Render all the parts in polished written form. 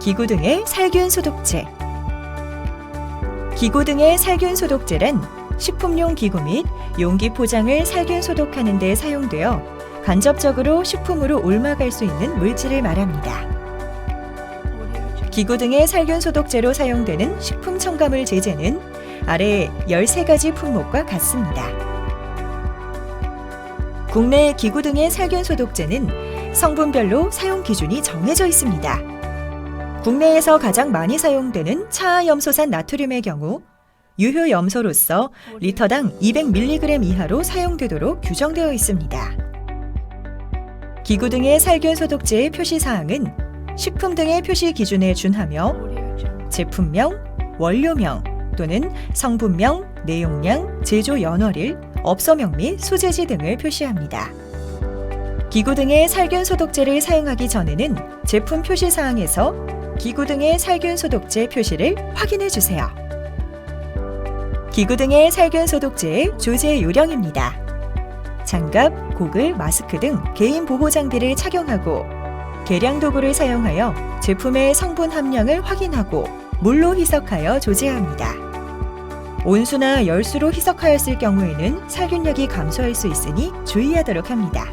기구 등의 살균 소독제. 기구 등의 살균 소독제란 식품용 기구 및 용기 포장을 살균 소독하는 데 사용되어 간접적으로 식품으로 옮아갈 수 있는 물질을 말합니다. 기구 등의 살균 소독제로 사용되는 식품 첨가물 제제는 아래 13가지 품목과 같습니다. 국내 기구 등의 살균 소독제는 성분별로 사용 기준이 정해져 있습니다. 국내에서 가장 많이 사용되는 차하염소산 나트륨의 경우 유효 염소로서 리터당 200mg 이하로 사용되도록 규정되어 있습니다. 기구 등의 살균 소독제의 표시사항은 식품 등의 표시 기준에 준하며 제품명, 원료명 또는 성분명, 내용량, 제조 연월일, 업소명 및 소재지 등을 표시합니다. 기구 등의 살균 소독제를 사용하기 전에는 제품 표시사항에서 기구 등의 살균 소독제 표시를 확인해 주세요. 기구 등의 살균 소독제의 조제 요령입니다. 장갑, 고글, 마스크 등 개인 보호 장비를 착용하고 계량 도구를 사용하여 제품의 성분 함량을 확인하고 물로 희석하여 조제합니다. 온수나 열수로 희석하였을 경우에는 살균력이 감소할 수 있으니 주의하도록 합니다.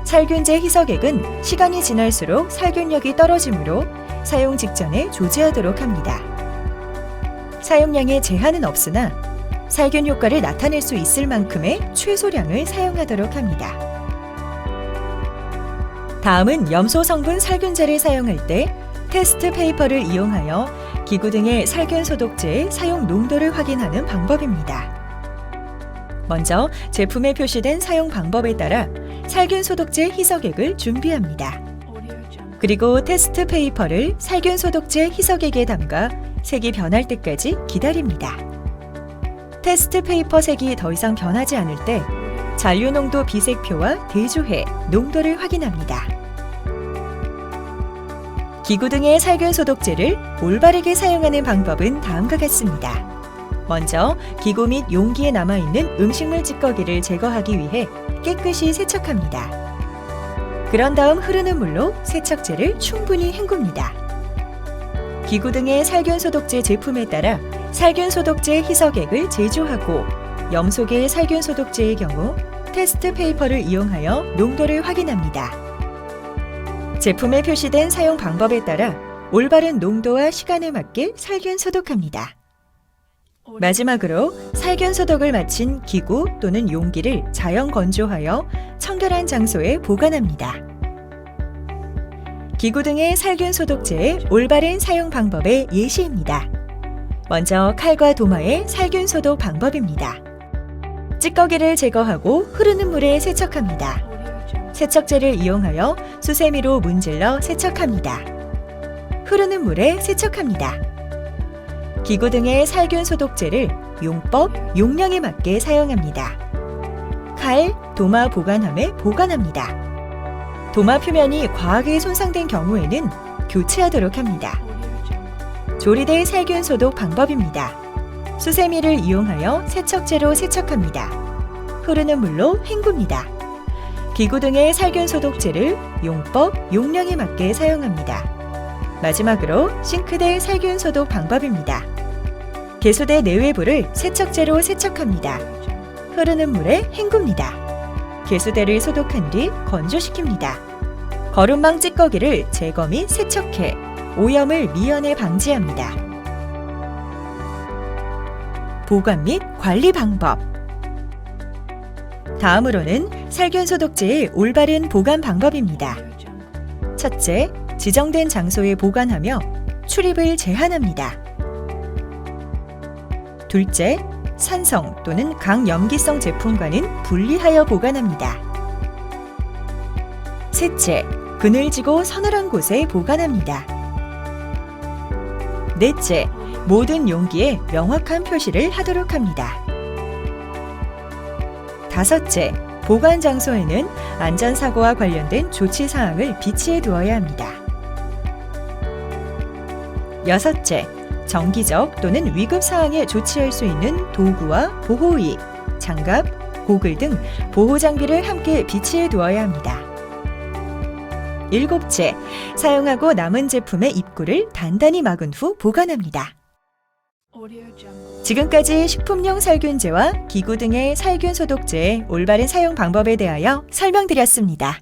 살균제 희석액은 시간이 지날수록 살균력이 떨어지므로 사용 직전에 조제하도록 합니다. 사용량에 제한은 없으나 살균 효과를 나타낼 수 있을 만큼의 최소량을 사용하도록 합니다. 다음은 염소 성분 살균제를 사용할 때 테스트 페이퍼를 이용하여 기구 등의 살균 소독제의 사용 농도를 확인하는 방법입니다. 먼저 제품에 표시된 사용 방법에 따라 살균 소독제 희석액을 준비합니다. 그리고 테스트 페이퍼를 살균 소독제 희석액에 담가 색이 변할 때까지 기다립니다. 테스트 페이퍼 색이 더 이상 변하지 않을 때 잔류 농도 비색표와 대조해 농도를 확인합니다. 기구 등의 살균 소독제를 올바르게 사용하는 방법은 다음과 같습니다. 먼저 기구 및 용기에 남아있는 음식물 찌꺼기를 제거하기 위해 깨끗이 세척합니다. 그런 다음 흐르는 물로 세척제를 충분히 헹굽니다. 기구 등의 살균 소독제 제품에 따라 살균 소독제 희석액을 제조하고 염소계 살균 소독제의 경우 테스트 페이퍼를 이용하여 농도를 확인합니다. 제품에 표시된 사용 방법에 따라 올바른 농도와 시간에 맞게 살균 소독합니다. 마지막으로 살균 소독을 마친 기구 또는 용기를 자연 건조하여 청결한 장소에 보관합니다. 기구 등의 살균 소독제의 올바른 사용 방법의 예시입니다. 먼저 칼과 도마의 살균 소독 방법입니다. 찌꺼기를 제거하고 흐르는 물에 세척합니다. 세척제를 이용하여 수세미로 문질러 세척합니다. 흐르는 물에 세척합니다. 기구 등의 살균 소독제를 용법, 용량에 맞게 사용합니다. 칼, 도마 보관함에 보관합니다. 도마 표면이 과하게 손상된 경우에는 교체하도록 합니다. 조리대 살균 소독 방법입니다. 수세미를 이용하여 세척제로 세척합니다. 흐르는 물로 헹굽니다. 기구 등의 살균 소독제를 용법, 용량에 맞게 사용합니다. 마지막으로 싱크대 살균 소독 방법입니다. 개수대 내외부를 세척제로 세척합니다. 흐르는 물에 헹굽니다. 개수대를 소독한 뒤 건조시킵니다. 거름망 찌꺼기를 제거 및 세척해 오염을 미연에 방지합니다. 보관 및 관리 방법. 다음으로는 살균 소독제의 올바른 보관 방법입니다. 첫째, 지정된 장소에 보관하며 출입을 제한합니다. 둘째, 산성 또는 강염기성 제품과는 분리하여 보관합니다. 셋째, 그늘지고 서늘한 곳에 보관합니다. 넷째, 모든 용기에 명확한 표시를 하도록 합니다. 다섯째, 보관 장소에는 안전사고와 관련된 조치사항을 비치해 두어야 합니다. 여섯째, 정기적 또는 위급사항에 조치할 수 있는 도구와 보호의, 장갑, 고글 등 보호장비를 함께 비치해 두어야 합니다. 7채, 사용하고 남은 제품의 입구를 단단히 막은 후 보관합니다. 지금까지 식품용 살균제와 기구 등의 살균 소독제의 올바른 사용 방법에 대하여 설명드렸습니다.